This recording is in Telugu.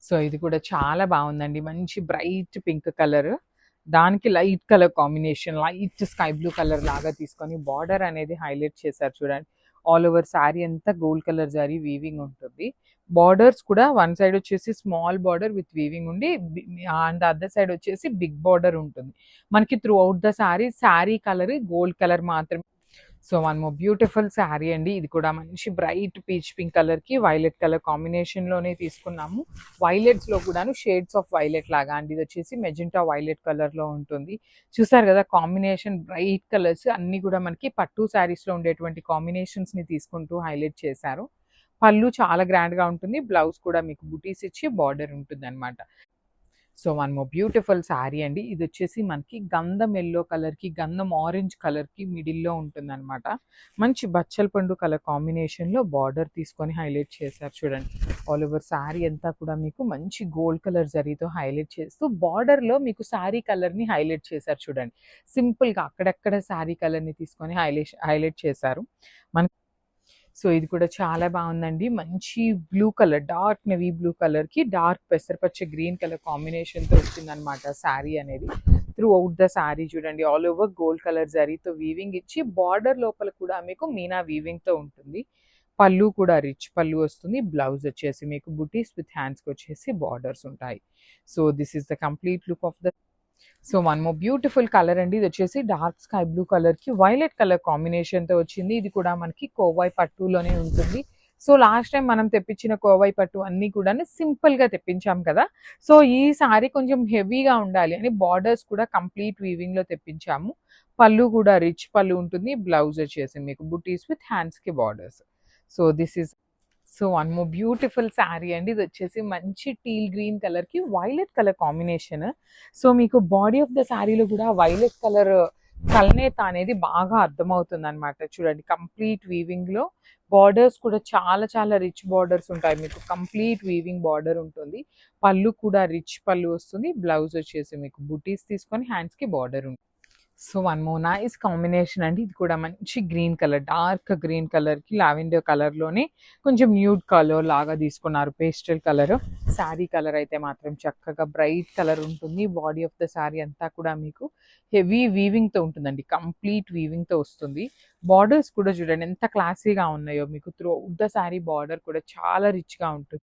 సో, ఇది కూడా చాలా బావుందండి. మంచి బ్రైట్ పింక్ కలర్. దానికి light colour combination, light sky blue colour లాగా తీసుకొని బార్డర్ అనేది హైలైట్ చేశారు చూడండి. ఆల్ ఓవర్ శారీ అంతా గోల్డ్ కలర్ జరీ వీవింగ్ ఉంటుంది. బార్డర్స్ కూడా వన్ సైడ్ వచ్చేసి స్మాల్ బార్డర్ విత్ వీవింగ్ ఉండి అండ్ అదర్ సైడ్ వచ్చేసి బిగ్ బార్డర్ ఉంటుంది. మనకి throughout the sari colour gold colour మాత్రమే. So one more beautiful sari అండి. ఇది కూడా మంచి బ్రైట్ పీచ్ పింక్ కలర్‌కి వైలెట్ కలర్ కాంబినేషన్‌లోనే తీసుకున్నాము. వైలెట్స్‌లో కూడాను షేడ్స్ ఆఫ్ వైలెట్ లాగా అండి. ఇదొచ్చేసి మెజెంటా వైలెట్ కలర్‌లో ఉంటుంది. చూసారు కదా కాంబినేషన్ బ్రైట్ కలర్స్ అన్నీ కూడా మనకి పట్టు శారీస్‌లో ఉండేటువంటి కాంబినేషన్స్‌ని తీసుకుంటూ హైలైట్ చేశారు. పళ్ళు చాలా గ్రాండ్‌గా ఉంటుంది. బ్లౌజ్ కూడా మీకు బుటీస్ ఇచ్చి బార్డర్ ఉంటుందన్నమాట. So one more beautiful sari అండి. ఇదొచ్చేసి మనకి గంధం యెల్లో కలర్‌కి, గంధం ఆరెంజ్ కలర్‌కి మిడిల్‌లో ఉంటుందనమాట. మంచి బచ్చల పండు కలర్ కాంబినేషన్‌లో బార్డర్ తీసుకొని హైలైట్ చేశారు చూడండి. ఆల్ ఓవర్ శారీ అంతా కూడా మీకు మంచి గోల్డ్ కలర్ జరీతో హైలైట్ చేస్తూ బార్డర్‌లో మీకు శారీ కలర్‌ని హైలైట్ చేశారు చూడండి. సింపుల్‌గా అక్కడక్కడ శారీ కలర్‌ని తీసుకొని హైలైట్ చేశారు. మనకి సో ఇది కూడా చాలా బాగుందండి. మంచి blue colour, dark navy blue కలర్‌కి డార్క్ పెసరపచ్చ గ్రీన్ కలర్ కాంబినేషన్‌తో వచ్చిందనమాట శారీ అనేది. త్రూ ఔట్ ద శారీ చూడండి ఆల్ ఓవర్ గోల్డ్ కలర్ జరీతో వీవింగ్ ఇచ్చి బార్డర్ లోపల కూడా మీకు మీనా వీవింగ్‌తో ఉంటుంది. పళ్ళు కూడా రిచ్ పళ్ళు వస్తుంది. బ్లౌజ్ వచ్చేసి మీకు బుటీస్ విత్ హ్యాండ్స్‌కి వచ్చేసి బార్డర్స్ ఉంటాయి. So this is the complete look of the. So one more beautiful colour అండి. ఇది వచ్చేసి డార్క్ స్కై బ్లూ కలర్‌కి వైలెట్ కలర్ కాంబినేషన్‌తో వచ్చింది. ఇది కూడా మనకి కోవాయి పట్టులోనే ఉంటుంది. సో లాస్ట్ టైం మనం తెప్పించిన కోవాయి పట్టు అన్నీ కూడాను సింపుల్‌గా తెప్పించాం కదా! సో ఈ సారీ కొంచెం హెవీగా ఉండాలి అని బార్డర్స్ కూడా కంప్లీట్ వీవింగ్‌లో తెప్పించాము. పళ్ళు కూడా రిచ్ పళ్ళు ఉంటుంది. బ్లౌజ్ వచ్చేసి మీకు బుటీస్ విత్ హ్యాండ్స్‌కి borders. So this is so one more beautiful sari అండి. ఇదొచ్చేసి మంచి టీల్ గ్రీన్ కలర్‌కి వైలెట్ కలర్ కాంబినేషన్. సో మీకు బాడీ ఆఫ్ ద శారీలో కూడా వైలెట్ కలర్ కల్నేత అనేది బాగా అర్థమవుతుందనమాట. చూడండి కంప్లీట్ వీవింగ్‌లో బార్డర్స్ కూడా చాలా చాలా రిచ్ బార్డర్స్ ఉంటాయి. మీకు కంప్లీట్ వీవింగ్ బార్డర్ ఉంటుంది. పళ్ళు కూడా రిచ్ పళ్ళు వస్తుంది. బ్లౌజ్ వచ్చేసి మీకు బుటీస్ తీసుకొని హ్యాండ్స్‌కి బార్డర్ ఉంటుంది. So one more nice combination అండి. ఇది కూడా మంచి గ్రీన్ కలర్, డార్క్ గ్రీన్ కలర్‌కి లావెండర్ కలర్‌లోనే కొంచెం న్యూడ్ కలర్ లాగా తీసుకున్నారు. Pastel colour. శారీ కలర్ అయితే మాత్రం చక్కగా బ్రైట్ కలర్ ఉంటుంది. బాడీ ఆఫ్ ద శారీ అంతా కూడా మీకు హెవీ వీవింగ్‌తో ఉంటుందండి. కంప్లీట్ వీవింగ్‌తో వస్తుంది. బార్డర్స్ కూడా చూడండి ఎంత క్లాసీగా ఉన్నాయో. మీకు త్రూ ద శారీ బార్డర్ కూడా చాలా రిచ్‌గా ఉంటుంది.